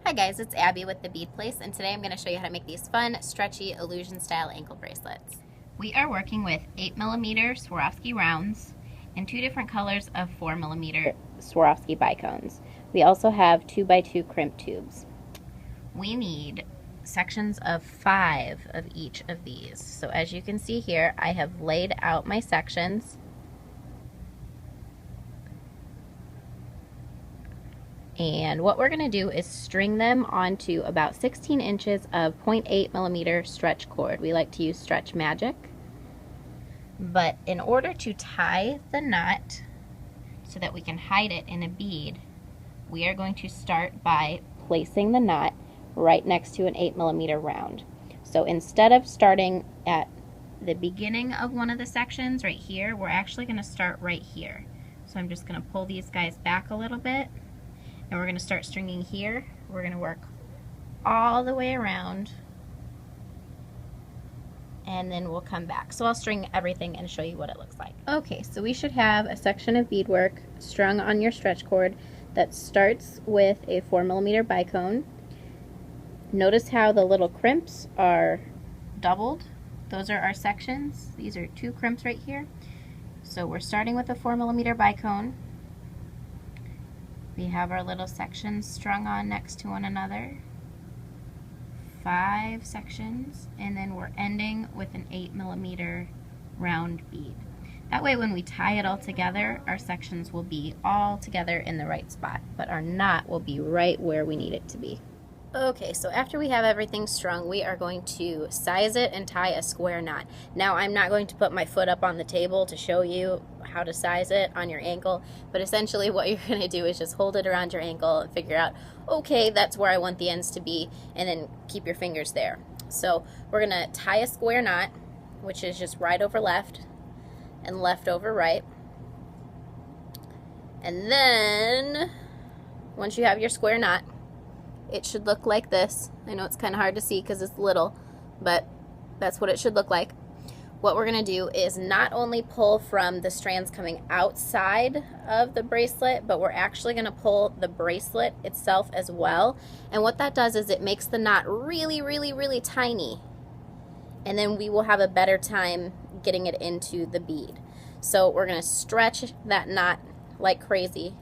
Hi guys, it's Abby with the Bead Place, and today I'm going to show you how to make these fun, stretchy, illusion style ankle bracelets. We are working with 8mm Swarovski rounds and two different colors of 4mm Swarovski bicones. We also have 2x2 crimp tubes. We need sections of 5 of each of these. So as you can see here, I have laid out my sections. And what we're going to do is string them onto about 16 inches of 0.8mm stretch cord. We like to use Stretch Magic. But in order to tie the knot so that we can hide it in a bead, we are going to start by placing the knot right next to an 8mm round. So instead of starting at the beginning of one of the sections right here, we're actually going to start right here. So I'm just going to pull these guys back a little bit. And we're going to start stringing here. We're going to work all the way around, and then we'll come back. So I'll string everything and show you what it looks like. Okay, so we should have a section of beadwork strung on your stretch cord that starts with a 4mm bicone. Notice how the little crimps are doubled. Those are our sections. These are 2 crimps right here. So we're starting with a 4mm bicone. We have our little sections strung on next to one another, 5 sections, and then we're ending with an 8mm round bead. That way when we tie it all together, our sections will be all together in the right spot, but our knot will be right where we need it to be. Okay, so after we have everything strung, we are going to size it and tie a square knot. Now, I'm not going to put my foot up on the table to show you how to size it on your ankle, but essentially what you're going to do is just hold it around your ankle and figure out, okay, that's where I want the ends to be, and then keep your fingers there. So we're going to tie a square knot, which is just right over left and left over right. And then, once you have your square knot, it should look like this. I know it's kind of hard to see because it's little, but that's what it should look like. What we're going to do is not only pull from the strands coming outside of the bracelet, but we're actually going to pull the bracelet itself as well. And what that does is it makes the knot really, really, really tiny. And then we will have a better time getting it into the bead. So we're going to stretch that knot like crazy.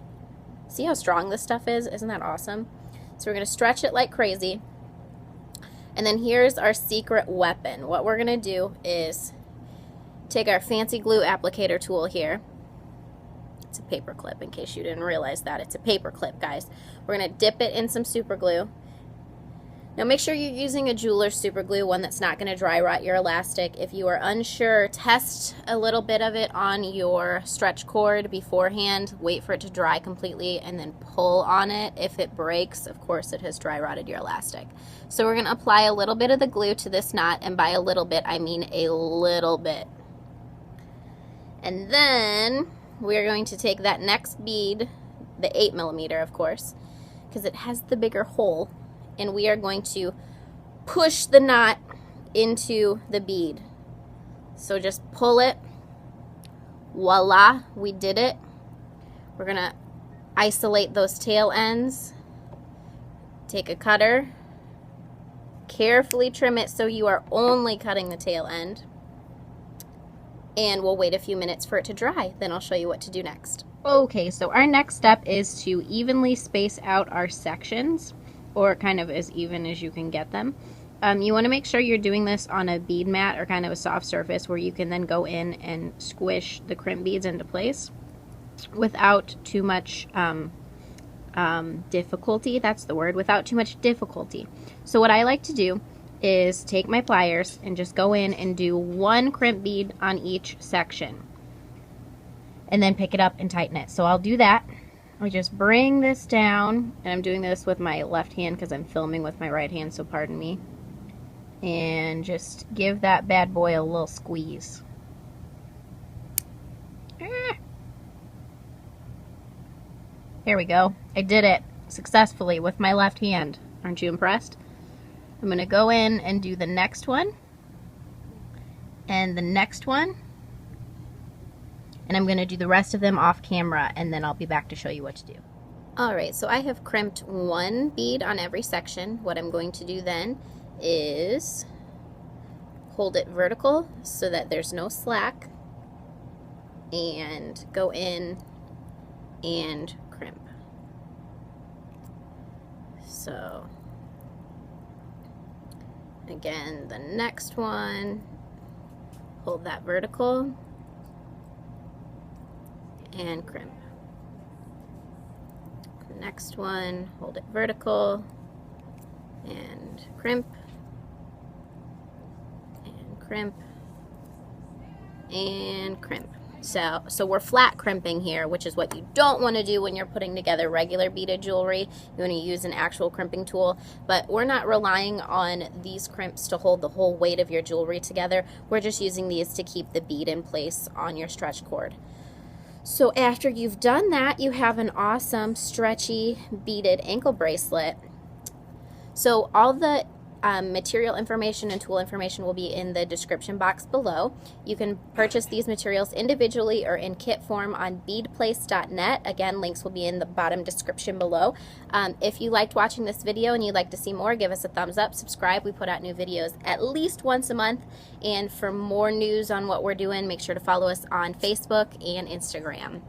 See how strong this stuff is? Isn't that awesome? So we're going to stretch it like crazy. And then here's our secret weapon. What we're going to do is take our fancy glue applicator tool here. It's a paper clip, in case you didn't realize that. It's a paper clip, guys. We're going to dip it in some super glue. Now make sure you're using a jeweler's super glue, one that's not going to dry rot your elastic. If you are unsure, test a little bit of it on your stretch cord beforehand. Wait for it to dry completely and then pull on it. If it breaks, of course it has dry rotted your elastic. So we're going to apply a little bit of the glue to this knot, and by a little bit I mean a little bit. And then we're going to take that next bead, the 8mm of course, because it has the bigger hole, and we are going to push the knot into the bead. So just pull it. Voila, we did it. We're going to isolate those tail ends. Take a cutter. Carefully trim it so you are only cutting the tail end. And we'll wait a few minutes for it to dry. Then I'll show you what to do next. Okay, so our next step is to evenly space out our sections, or kind of as even as you can get them. You want to make sure you're doing this on a bead mat or kind of a soft surface where you can then go in and squish the crimp beads into place without too much difficulty. That's the word, without too much difficulty. So what I like to do is take my pliers and just go in and do 1 crimp bead on each section. And then pick it up and tighten it. So I'll do that. I just bring this down, and I'm doing this with my left hand because I'm filming with my right hand, so pardon me. And just give that bad boy a little squeeze. There we go. I did it successfully with my left hand. Aren't you impressed? I'm going to go in and do the next one, and the next one, and I'm going to do the rest of them off camera, and then I'll be back to show you what to do. Alright, so I have crimped one bead on every section. What I'm going to do then is hold it vertical so that there's no slack, and go in and crimp. So again, the next one, hold that vertical and crimp. Next one, hold it vertical and crimp and crimp and crimp. So we're flat crimping here, which is what you don't want to do when you're putting together regular beaded jewelry. You want to use an actual crimping tool, but we're not relying on these crimps to hold the whole weight of your jewelry together. We're just using these to keep the bead in place on your stretch cord. So after you've done that, you have an awesome stretchy beaded ankle bracelet. So all the material information and tool information will be in the description box below. You can purchase these materials individually or in kit form on beadplace.net. Again, links will be in the bottom description below. If you liked watching this video and you'd like to see more, give us a thumbs up, subscribe. We put out new videos at least once a month. And for more news on what we're doing, make sure to follow us on Facebook and Instagram.